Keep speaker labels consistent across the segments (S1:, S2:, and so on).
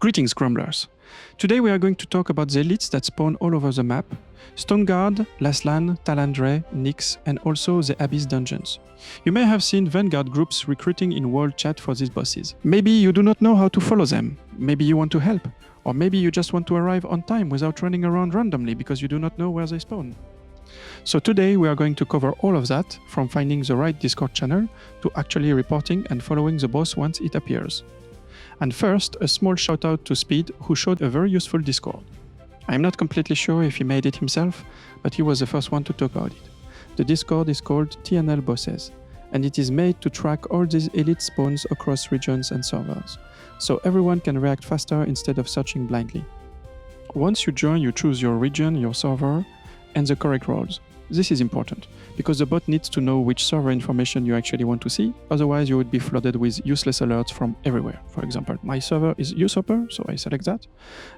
S1: Greetings, Grumblers. Today we are going to talk about the elites that spawn all over the map, Stonegard, Laslan, Talandre, NIX, and also the Abyss dungeons. You may have seen Vanguard groups recruiting in world chat for these bosses. Maybe you do not know how to follow them, maybe you want to help, or maybe you just want to arrive on time without running around randomly because you do not know where they spawn. So today we are going to cover all of that, from finding the right Discord channel to actually reporting and following the boss once it appears. And first, a small shout out to Speed, who showed a very useful Discord. I'm not completely sure if he made it himself, but he was the first one to talk about it. The Discord is called TNL Bosses, and it is made to track all these elite spawns across regions and servers, so everyone can react faster instead of searching blindly. Once you join, you choose your region, your server, and the correct roles. This is important, because the bot needs to know which server information you actually want to see, otherwise you would be flooded with useless alerts from everywhere. For example, my server is usurper, so I select that,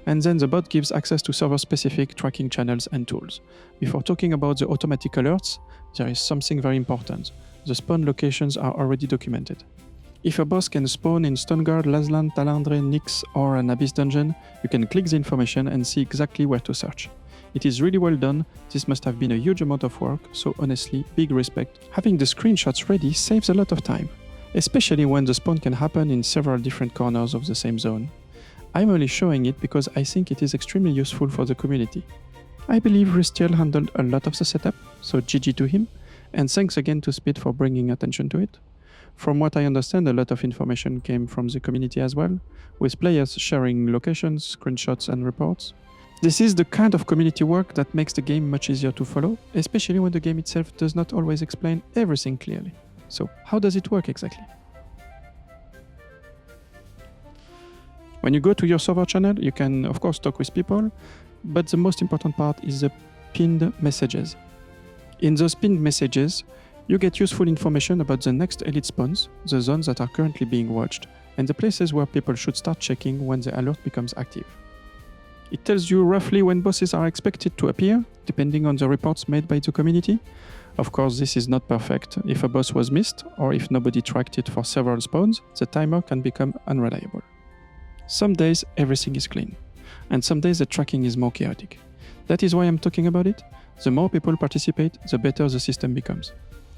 S1: and then the bot gives access to server-specific tracking channels and tools. Before talking about the automatic alerts, there is something very important. The spawn locations are already documented. If a boss can spawn in Stonegard, Laslan, Talandre, NIX, or an Abyss dungeon, you can click the information and see exactly where to search. It is really well done, this must have been a huge amount of work, so honestly, big respect. Having the screenshots ready saves a lot of time, especially when the spawn can happen in several different corners of the same zone. I'm only showing it because I think it is extremely useful for the community. I believe Ruthiel handled a lot of the setup, so GG to him, and thanks again to Speed for bringing attention to it. From what I understand, a lot of information came from the community as well, with players sharing locations, screenshots and reports. This is the kind of community work that makes the game much easier to follow, especially when the game itself does not always explain everything clearly. So, how does it work exactly? When you go to your server channel, you can of course talk with people, but the most important part is the pinned messages. In those pinned messages, you get useful information about the next elite spawns, the zones that are currently being watched, and the places where people should start checking when the alert becomes active. It tells you roughly when bosses are expected to appear, depending on the reports made by the community. Of course, this is not perfect. If a boss was missed, or if nobody tracked it for several spawns, the timer can become unreliable. Some days everything is clean, and some days the tracking is more chaotic. That is why I'm talking about it. The more people participate, the better the system becomes.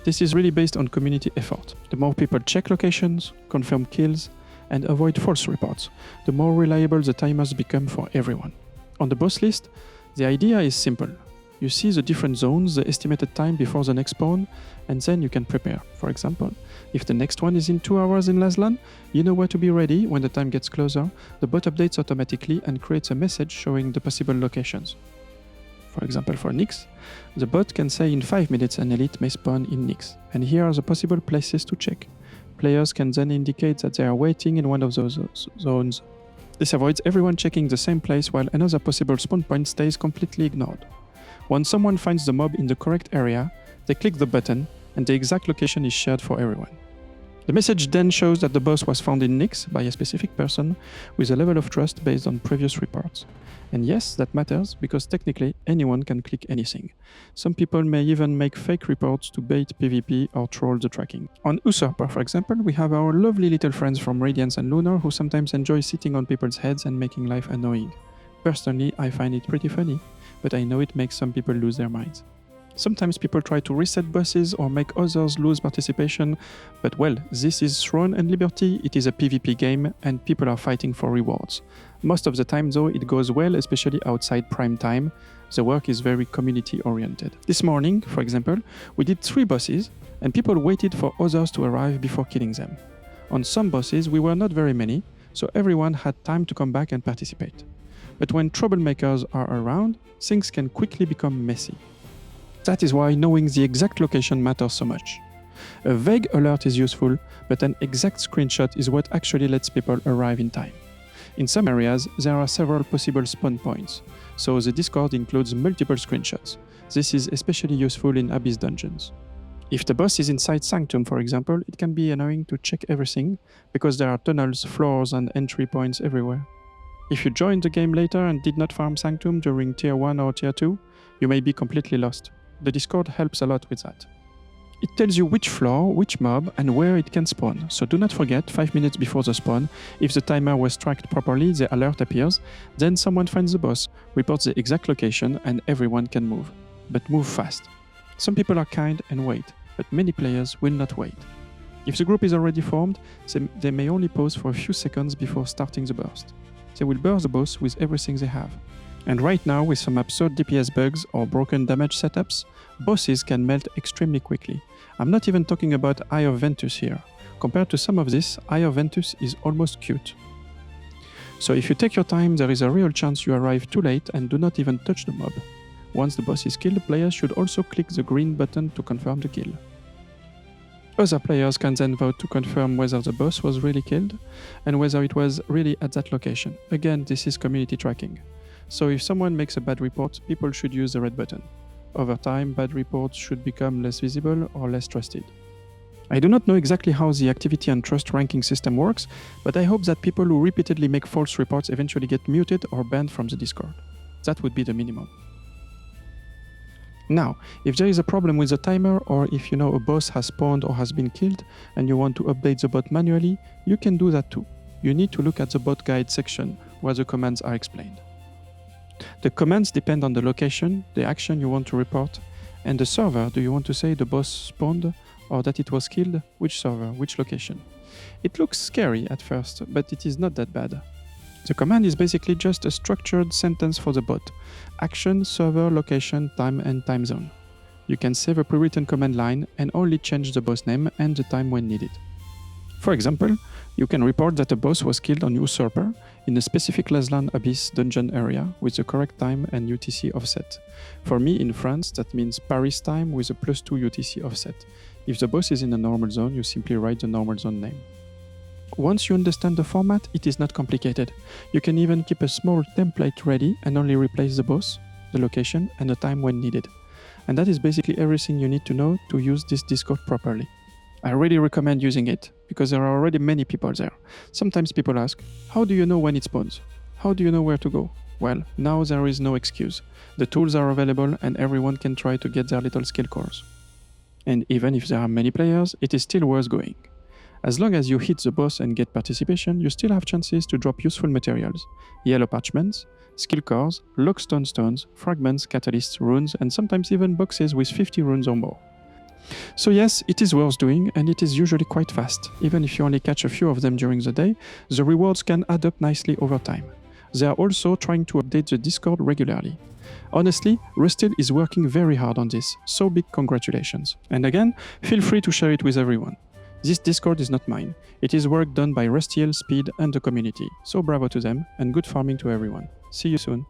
S1: This is really based on community effort. The more people check locations, confirm kills, and avoid false reports, the more reliable the timers become for everyone. On the boss list, the idea is simple. You see the different zones, the estimated time before the next spawn, and then you can prepare. For example, if the next one is in 2 hours in Laslan, you know where to be ready when the time gets closer. The bot updates automatically and creates a message showing the possible locations. For example, for NIX, the bot can say in 5 minutes an elite may spawn in NIX, and here are the possible places to check. Players can then indicate that they are waiting in one of those zones. This avoids everyone checking the same place while another possible spawn point stays completely ignored. Once someone finds the mob in the correct area, they click the button and the exact location is shared for everyone. The message then shows that the boss was found in NIX by a specific person with a level of trust based on previous reports. And yes, that matters because technically anyone can click anything. Some people may even make fake reports to bait PvP or troll the tracking. On Usurper, for example, we have our lovely little friends from Radiance and Lunar who sometimes enjoy sitting on people's heads and making life annoying. Personally, I find it pretty funny, but I know it makes some people lose their minds. Sometimes people try to reset bosses or make others lose participation, but well, this is Throne and Liberty, it is a PvP game and people are fighting for rewards. Most of the time though, it goes well, especially outside prime time. The work is very community oriented. This morning, for example, we did 3 bosses and people waited for others to arrive before killing them. On some bosses we were not very many, so everyone had time to come back and participate. But when troublemakers are around, things can quickly become messy. That is why knowing the exact location matters so much. A vague alert is useful, but an exact screenshot is what actually lets people arrive in time. In some areas, there are several possible spawn points, so the Discord includes multiple screenshots. This is especially useful in Abyss dungeons. If the boss is inside Sanctum, for example, it can be annoying to check everything, because there are tunnels, floors and entry points everywhere. If you joined the game later and did not farm Sanctum during Tier 1 or Tier 2, you may be completely lost. The Discord helps a lot with that. It tells you which floor, which mob, and where it can spawn. So do not forget, 5 minutes before the spawn, if the timer was tracked properly, the alert appears, then someone finds the boss, reports the exact location, and everyone can move. But move fast. Some people are kind and wait, but many players will not wait. If the group is already formed, they may only pause for a few seconds before starting the burst. They will burst the boss with everything they have. And right now, with some absurd DPS bugs or broken damage setups, bosses can melt extremely quickly. I'm not even talking about Eye of Ventus here. Compared to some of this, Eye of Ventus is almost cute. So if you take your time, there is a real chance you arrive too late and do not even touch the mob. Once the boss is killed, players should also click the green button to confirm the kill. Other players can then vote to confirm whether the boss was really killed and whether it was really at that location. Again, this is community tracking. So if someone makes a bad report, people should use the red button. Over time, bad reports should become less visible or less trusted. I do not know exactly how the activity and trust ranking system works, but I hope that people who repeatedly make false reports eventually get muted or banned from the Discord. That would be the minimum. Now, if there is a problem with the timer, or if you know a boss has spawned or has been killed and you want to update the bot manually, you can do that too. You need to look at the bot guide section where the commands are explained. The commands depend on the location, the action you want to report, and the server. Do you want to say the boss spawned or that it was killed? Which server, which location? It looks scary at first, but it is not that bad. The command is basically just a structured sentence for the bot. Action, server, location, time, and time zone. You can save a pre-written command line and only change the boss name and the time when needed. For example, you can report that a boss was killed on Usurper in a specific Laslan Abyss dungeon area with the correct time and UTC offset. For me in France, that means Paris time with a +2 UTC offset. If the boss is in a normal zone, you simply write the normal zone name. Once you understand the format, it is not complicated. You can even keep a small template ready and only replace the boss, the location, and the time when needed. And that is basically everything you need to know to use this Discord properly. I really recommend using it, because there are already many people there. Sometimes people ask, how do you know when it spawns? How do you know where to go? Well, now there is no excuse. The tools are available and everyone can try to get their little skill cores. And even if there are many players, it is still worth going. As long as you hit the boss and get participation, you still have chances to drop useful materials. Yellow parchments, skill cores, lockstone stones, fragments, catalysts, runes, and sometimes even boxes with 50 runes or more. So yes, it is worth doing, and it is usually quite fast. Even if you only catch a few of them during the day, the rewards can add up nicely over time. They are also trying to update the Discord regularly. Honestly, Ruthiel is working very hard on this, so big congratulations. And again, feel free to share it with everyone. This Discord is not mine. It is work done by Ruthiel, Speed, and the community. So bravo to them, and good farming to everyone. See you soon.